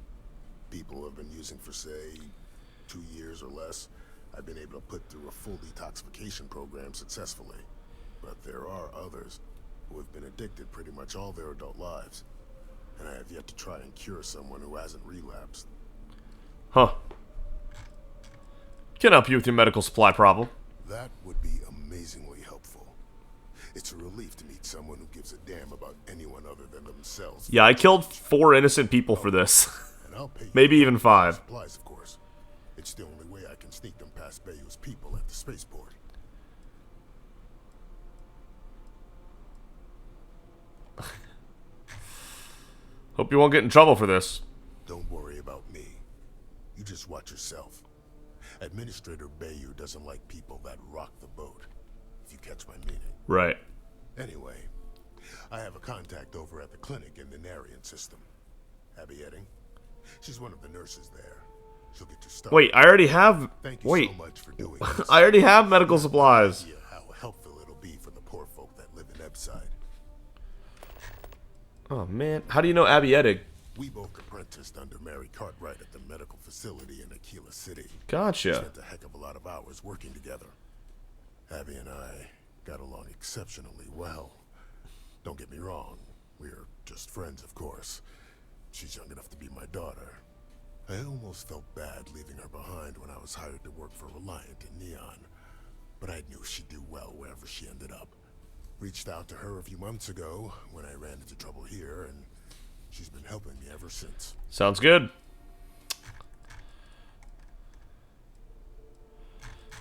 People have been using for, say, 2 years or less. I've been able to put through a full detoxification program successfully. But there are others who have been addicted pretty much all their adult lives. And I have yet to try and cure someone who hasn't relapsed. Huh. Can help you with your medical supply problem. That would be amazingly helpful. It's a relief to meet someone who gives a damn about anyone other than themselves. Yeah, I killed 4 innocent people for this. And I'll pay you Maybe even 5. supplies, of course. It's the only way I can sneak them past Bayou's people at the spaceport. Hope you won't get in trouble for this. Don't worry about me. You just watch yourself. Administrator Bayou doesn't like people that rock the boat, if you catch my meaning. Right. Anyway, I have a contact over at the clinic in the Narian system. Abby Edding. She's one of the nurses there. She'll get you started. Wait, I already have... Thank you Wait. so much for doing this. I already have medical supplies. Yeah, how helpful it'll be for the poor folk that live in Ebbside. Oh, man. How do you know Abby Edding? We both apprenticed under Mary Cartwright at the medical facility in Aquila City. Gotcha. Spent a heck of a lot of hours working together. Abby and I got along exceptionally well. Don't get me wrong, we're just friends, of course. She's young enough to be my daughter. I almost felt bad leaving her behind when I was hired to work for Reliant in Neon. But I knew she'd do well wherever she ended up. Reached out to her a few months ago when I ran into trouble here, and she's been helping me ever since. Sounds good.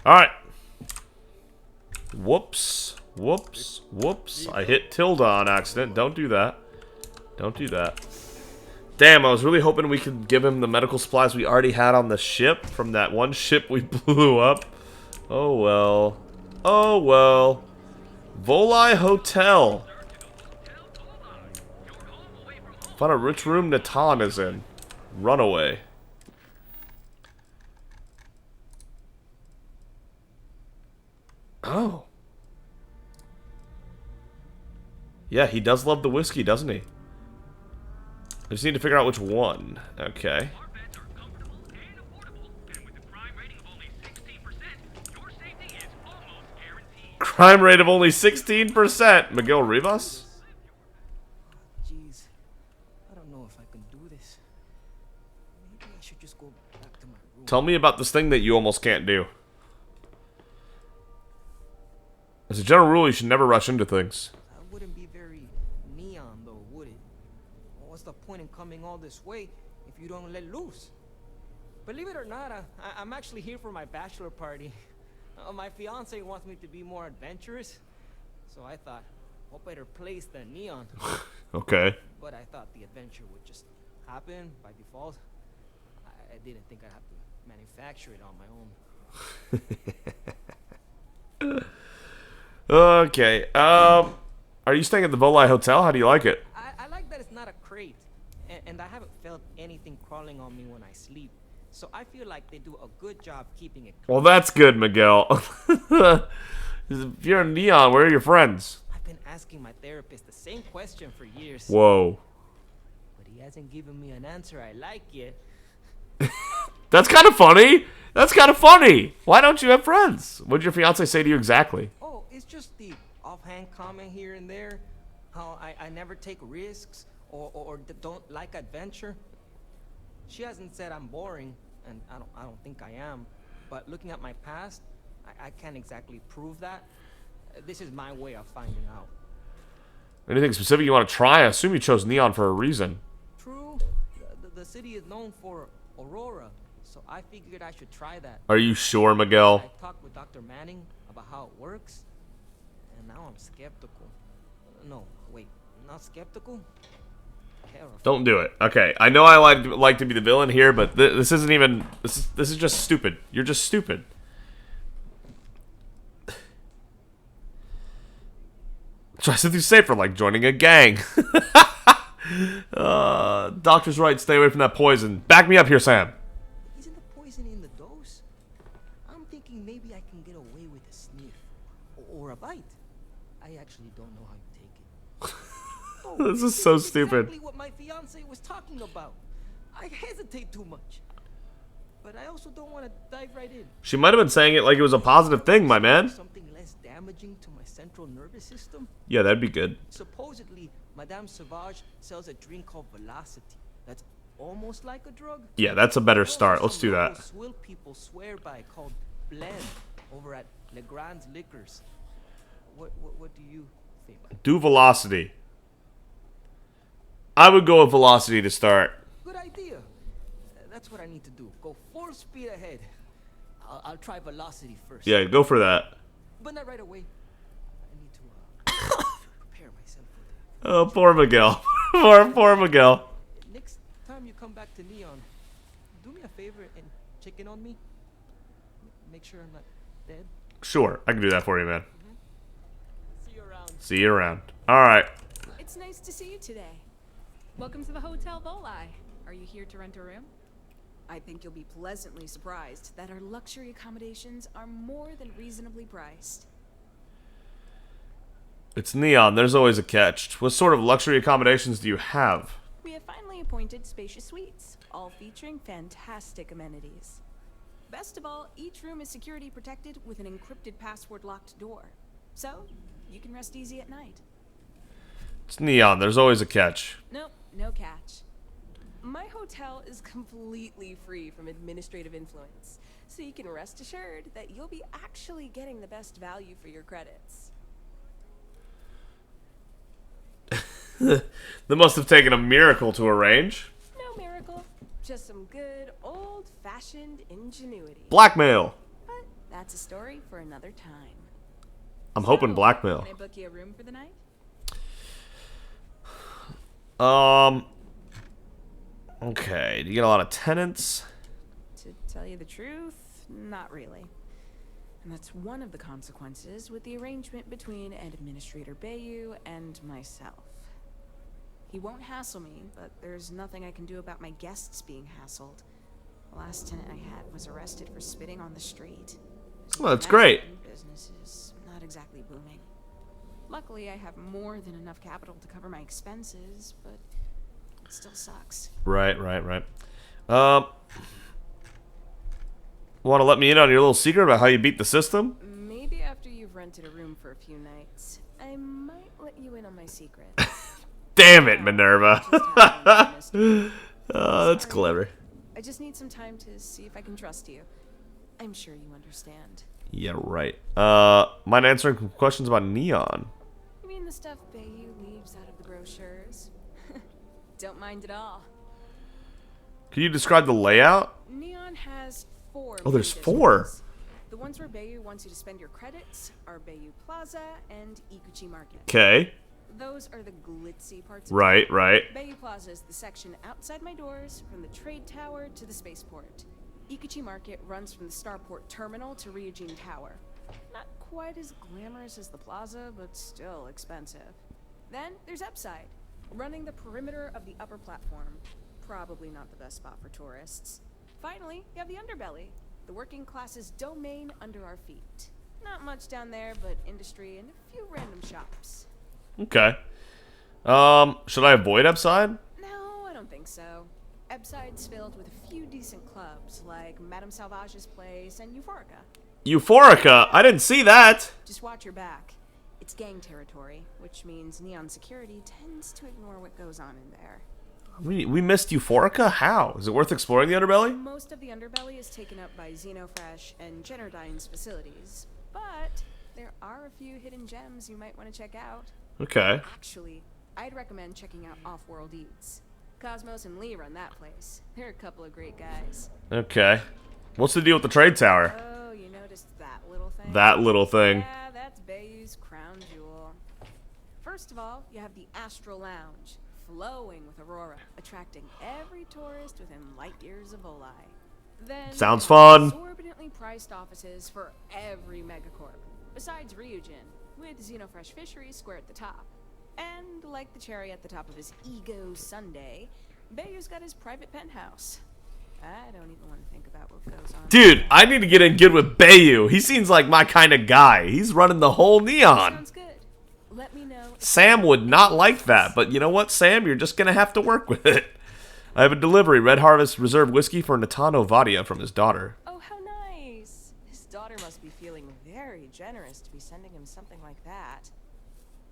Alright. Whoops. Whoops. Whoops. I hit tilde on accident. Don't do that. Don't do that. Damn, I was really hoping we could give him the medical supplies we already had on the ship from that one ship we blew up. Oh well. Oh well. Volai Hotel. Found a rich room Natan is in. Runaway. Oh. Yeah, he does love the whiskey, doesn't he? I just need to figure out which one. Okay. Crime rate of only 16%. Miguel Rivas? Jeez, I don't know if I can do this. Maybe I should just go back to my room. Tell me about this thing that you almost can't do. As a general rule, you should never rush into things. That wouldn't be very Neon, though, would it? What's the point in coming all this way if you don't let loose? Believe it or not, I'm actually here for my bachelor party. My fiance wants me to be more adventurous, so I thought, what better place than Neon? Okay. But I thought the adventure would just happen by default. I didn't think I'd have to manufacture it on my own. Okay. Are you staying at the Volai Hotel? How do you like it? I like that it's not a crate, and I haven't felt anything crawling on me when I sleep. So I feel like they do a good job keeping it clean. Well, that's good, Miguel. If you're in Neon, where are your friends? I've been asking my therapist the same question for years. Whoa. But he hasn't given me an answer I like yet. That's kind of funny. That's kind of funny. Why don't you have friends? What did your fiance say to you exactly? Oh, it's just the offhand comment here and there. How I never take risks or don't like adventure. She hasn't said I'm boring, and I don't think I am. But looking at my past, I can't exactly prove that. This is my way of finding out. Anything specific you want to try? I assume you chose Neon for a reason. True. The city is known for Aurora, so I figured I should try that. Are you sure, Miguel? I talked with Dr. Manning about how it works, and now I'm skeptical. No, wait, not skeptical? Terrified. Don't do it. Okay, I know I like to be the villain here, but this isn't even. This is just stupid. You're just stupid. Try something safer, like joining a gang. Doctor's right. Stay away from that poison. Back me up here, Sam. Isn't the poison in the dose? I'm thinking maybe I can get away with a sniff or a bite. I actually don't know how you take it. This is so stupid. Exactly what my fiance was talking about. I hesitate too much, but I also don't want to dive right in. She might have been saying it like it was a positive thing, my man. Something less damaging to my central nervous system. Yeah, that'd be good. Supposedly, Madame Sauvage sells a drink called Velocity. That's almost like a drug. Yeah, that's a better start. Let's do that. Swill people swear by called Blend over at Legrand's Liquors. What do you think? Do Velocity. I would go with Velocity to start. Good idea. That's what I need to do. Go full speed ahead. I'll try Velocity first. Yeah, go for that. But not right away. I need to prepare myself for that. Oh, poor Miguel. poor Miguel. Next time you come back to Neon, do me a favor and check in on me. Make sure I'm not dead. Sure, I can do that for you, man. See you around. See you around. All right. It's nice to see you today. Welcome to the Hotel Volai. Are you here to rent a room? I think you'll be pleasantly surprised that our luxury accommodations are more than reasonably priced. It's Neon. There's always a catch. What sort of luxury accommodations do you have? We have finely appointed spacious suites, all featuring fantastic amenities. Best of all, each room is security protected with an encrypted password-locked door. So, you can rest easy at night. It's Neon. There's always a catch. Nope, no catch. My hotel is completely free from administrative influence, so you can rest assured that you'll be actually getting the best value for your credits. That must have taken a miracle to arrange. No miracle, just some good old-fashioned ingenuity. Blackmail. But that's a story for another time. I'm hoping blackmail. Can I book you a room for the night? Okay. Do you get a lot of tenants? To tell you the truth, not really. And that's one of the consequences with the arrangement between Administrator Bayou and myself. He won't hassle me, but there's nothing I can do about my guests being hassled. The last tenant I had was arrested for spitting on the street. Well, that's great. Business is not exactly booming. Luckily, I have more than enough capital to cover my expenses, but it still sucks. Right. Want to let me in on your little secret about how you beat the system? Maybe after you've rented a room for a few nights, I might let you in on my secret. Damn it, Minerva. That's clever. I just need some time to see if I can trust you. I'm sure you understand. Yeah, right. Mind answering questions about Neon? You mean the stuff Bayou leaves out of the brochures? Don't mind at all. Can you describe the layout? Neon has 4. Oh, there's main 4. districts. The ones where Bayou wants you to spend your credits are Bayou Plaza and Ikuchi Market. Okay. Those are the glitzy parts. Right. Bayou Plaza is the section outside my doors from the trade tower to the spaceport. Ikuchi Market runs from the Starport terminal to Ryujin Tower. Not quite as glamorous as the plaza, but still expensive. Then there's Ebbside, running the perimeter of the upper platform. Probably not the best spot for tourists. Finally, you have the Underbelly, the working class's domain under our feet. Not much down there, but industry and a few random shops. Okay. Should I avoid Ebbside? No, I don't think so. Ebbside's filled with a few decent clubs, like Madame Sauvage's place and Euphorica. Euphorica? I didn't see that. Just watch your back. It's gang territory, which means Neon security tends to ignore what goes on in there. We missed Euphorica? How? Is it worth exploring the Underbelly? Most of the Underbelly is taken up by Xenofresh and Generdyne's facilities, but there are a few hidden gems you might want to check out. Okay. Actually, I'd recommend checking out Off-World Eats. Cosmos and Lee run that place. They're a couple of great guys. Okay. What's the deal with the trade tower? Oh, you noticed that little thing? That little thing. Yeah, that's Bayou's crown jewel. First of all, you have the Astral Lounge, flowing with Aurora, attracting every tourist within light years of Volai. Then sounds fun. Exorbitantly priced offices for every megacorp, besides Ryujin, with Xenofresh Fisheries square at the top. And like the cherry at the top of his ego sundae, Bayou's got his private penthouse. I don't even want to think about what goes on. Dude, I need to get in good with Bayou. He seems like my kind of guy. He's running the whole Neon. Sounds good. Let me know Sam would not like that, but you know what, Sam? You're just gonna have to work with it. I have a delivery. Red Harvest Reserve Whiskey for Natan Ovadia from his daughter. Oh, how nice. His daughter must be feeling very generous to be sending him something like that.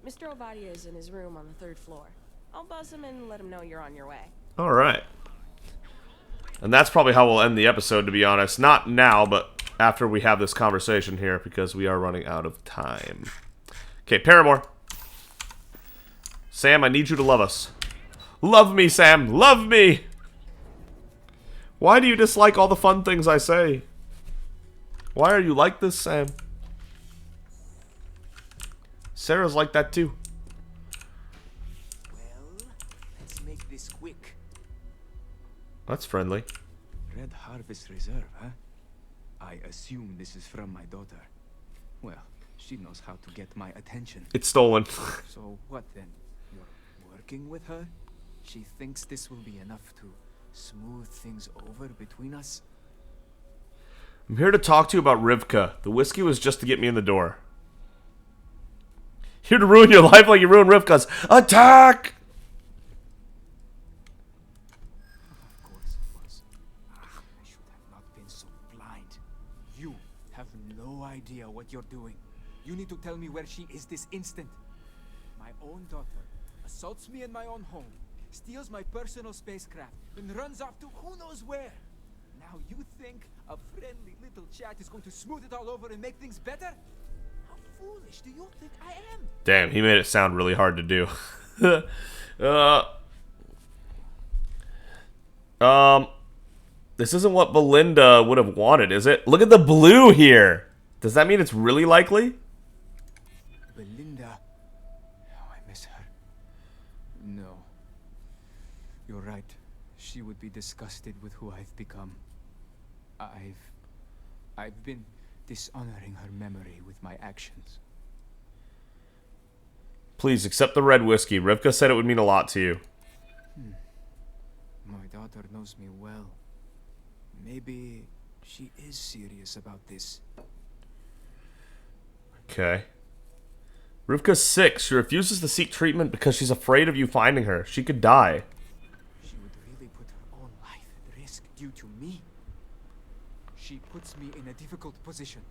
Mr. Ovadia is in his room on the 3rd floor. I'll buzz him and let him know you're on your way. All right. And that's probably how we'll end the episode, to be honest. Not now, but after we have this conversation here, because we are running out of time. Okay, Paramore. Sam, I need you to love us. Love me, Sam. Love me. Why do you dislike all the fun things I say? Why are you like this, Sam? Sarah's like that too. Well, let's make this quick. That's friendly. Red Harvest Reserve, huh? I assume this is from my daughter. Well, she knows how to get my attention. It's stolen. So what then? You're working with her? She thinks this will be enough to smooth things over between us? I'm here to talk to you about Rivka. The whiskey was just to get me in the door. Here to ruin your life like you ruined Rivka's. Attack! Of course it was. I should have not been so blind. You have no idea what you're doing. You need to tell me where she is this instant. My own daughter assaults me in my own home, steals my personal spacecraft, and runs off to who knows where. Now you think a friendly little chat is going to smooth it all over and make things better? How foolish do you think I am? Damn, he made it sound really hard to do. This isn't what Belinda would have wanted, is it? Look at the blue here. Does that mean it's really likely? Belinda. Oh, I miss her. No. You're right. She would be disgusted with who I've become. I've been dishonoring her memory with my actions. Please accept the red whiskey. Rivka said it would mean a lot to you. My daughter knows me well. Maybe she is serious about this. Okay. Rivka's sick. She refuses to seek treatment because she's afraid of you finding her. She could die. She would really put her own life at risk due to me. She puts me in a difficult position.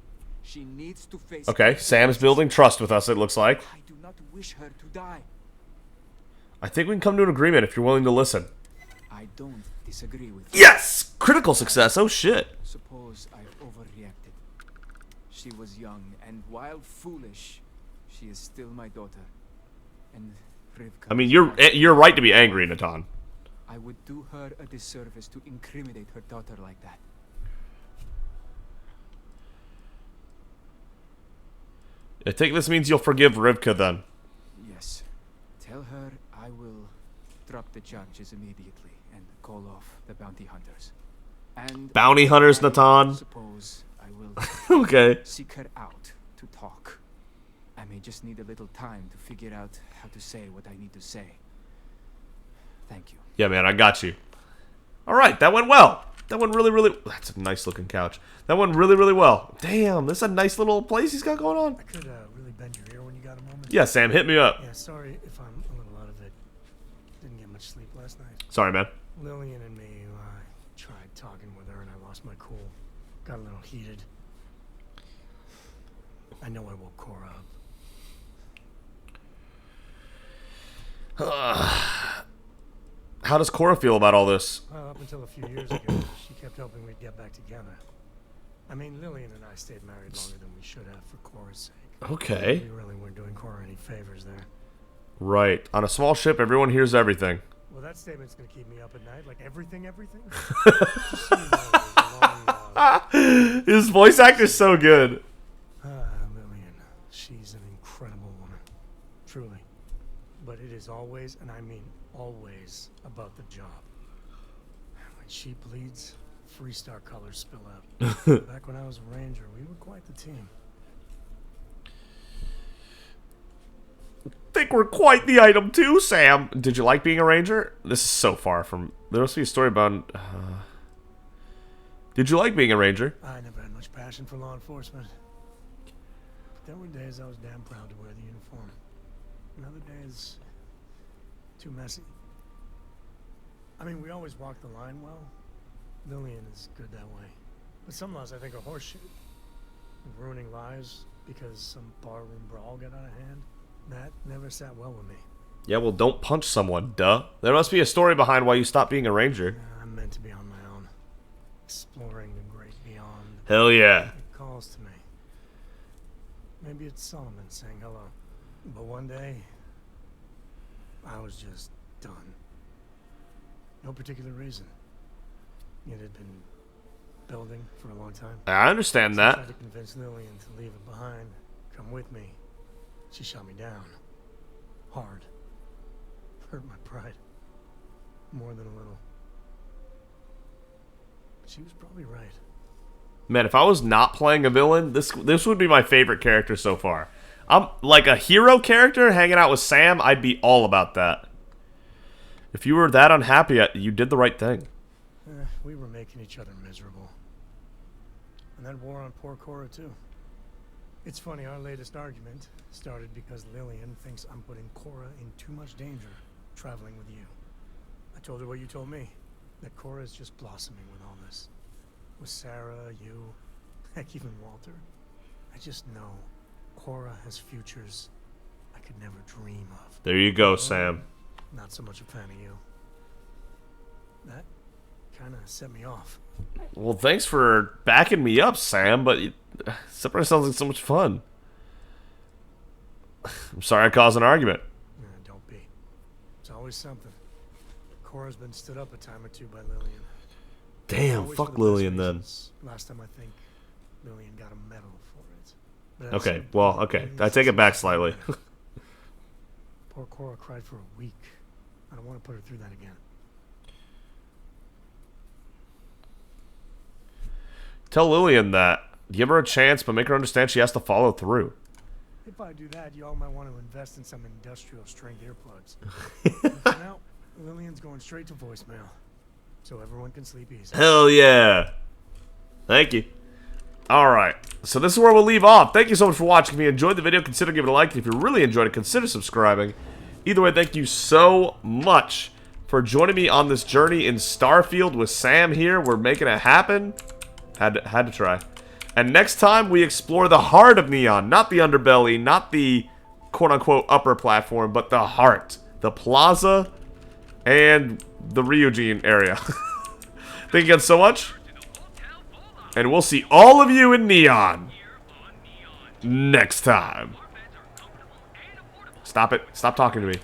She needs to face... Okay, Sam's building trust with us, it looks like. I do not wish her to die. I think we can come to an agreement if you're willing to listen. I don't disagree with you. Yes! Critical success. Oh, shit. Suppose I overreacted. She was young, and while foolish, she is still my daughter. And Rivka... I mean, you're right to be angry, Natan. I would do her a disservice to incriminate her daughter like that. I think this means you'll forgive Rivka, then. Yes. Tell her I will drop the charges immediately and call off the bounty hunters. And bounty hunters, Natan? Suppose I will okay. Seek her out to talk. I may just need a little time to figure out how to say what I need to say. Thank you. Yeah, man, I got you. Alright, that went well. That went really, really... That's a nice looking couch. That went really, really well. Damn, this is a nice little place he's got going on. I could really bend your ear when you got a moment. Yeah, Sam, hit me up. Yeah, sorry if I'm a little out of it. Didn't get much sleep last night. Sorry, man. Lillian and me, I tried talking with her and I lost my cool. Got a little heated. I know I woke Cora up. How does Cora feel about all this? Well, up until a few years ago, she kept hoping we'd get back together. I mean, Lillian and I stayed married longer than we should have for Cora's sake. Okay. We really weren't doing Cora any favors there. Right. On a small ship, everyone hears everything. Well, that statement's gonna keep me up at night. Like, everything? His voice actor's so good. Lillian. She's an incredible woman. Truly. But it is always, and I mean always, about the job. When she bleeds, Freestar colors spill out. Back when I was a ranger, we were quite the team. Think we're quite the item too, Sam. Did you like being a ranger? This is so far from... There must be a story about... Did you like being a ranger? I never had much passion for law enforcement. But there were days I was damn proud to wear the uniform. Another day is too messy. I mean, we always walk the line well. Lillian is good that way. But some laws I think are horseshit. Ruining lives because some barroom brawl got out of hand. That never sat well with me. Yeah, well, don't punch someone, duh. There must be a story behind why you stopped being a ranger. I'm meant to be on my own. Exploring the great beyond. Hell yeah. It calls to me. Maybe it's Solomon saying hello. But one day, I was just done. No particular reason. It had been building for a long time. I understand So I that. tried to convince Lillian to leave it behind. Come with me. She shot me down. Hard. Hurt my pride. More than a little. But she was probably right. Man, if I was not playing a villain, this would be my favorite character so far. I'm like a hero character hanging out with Sam, I'd be all about that. If you were that unhappy, you did the right thing. We were making each other miserable. And that wore on poor Cora too. It's funny, our latest argument started because Lillian thinks I'm putting Cora in too much danger traveling with you. I told her what you told me, that Cora is just blossoming with all this. With Sarah, you, heck, even Walter. I just know Cora has futures I could never dream of. There you go, Sam. Not so much a fan of you. That kind of set me off. Well, thanks for backing me up, Sam, but September sounds like so much fun. I'm sorry I caused an argument. Don't be. It's always something. Cora's been stood up a time or two by Lillian. Damn, Always fuck for the Lillian best then. reasons. Last time I think Lillian got a medal for it. But at the Okay, same well, time, okay. Lillian's I take it back success- slightly. Poor Cora cried for a week. I don't want to put her through that again. Tell Lillian that. Give her a chance, but make her understand she has to follow through. If I do that, y'all might want to invest in some industrial strength earplugs. But for now, Lillian's going straight to voicemail, so everyone can sleep easy. Hell yeah. Thank you. Alright, so this is where we'll leave off. Thank you so much for watching. If you enjoyed the video, consider giving it a like. If you really enjoyed it, consider subscribing. Either way, thank you so much for joining me on this journey in Starfield with Sam here. We're making it happen. Had to try. And next time, we explore the heart of Neon. Not the underbelly, not the quote-unquote upper platform, but the heart. The plaza and the Ryujin area. Thank you guys so much. And we'll see all of you in Neon next time. Stop it. Stop talking to me.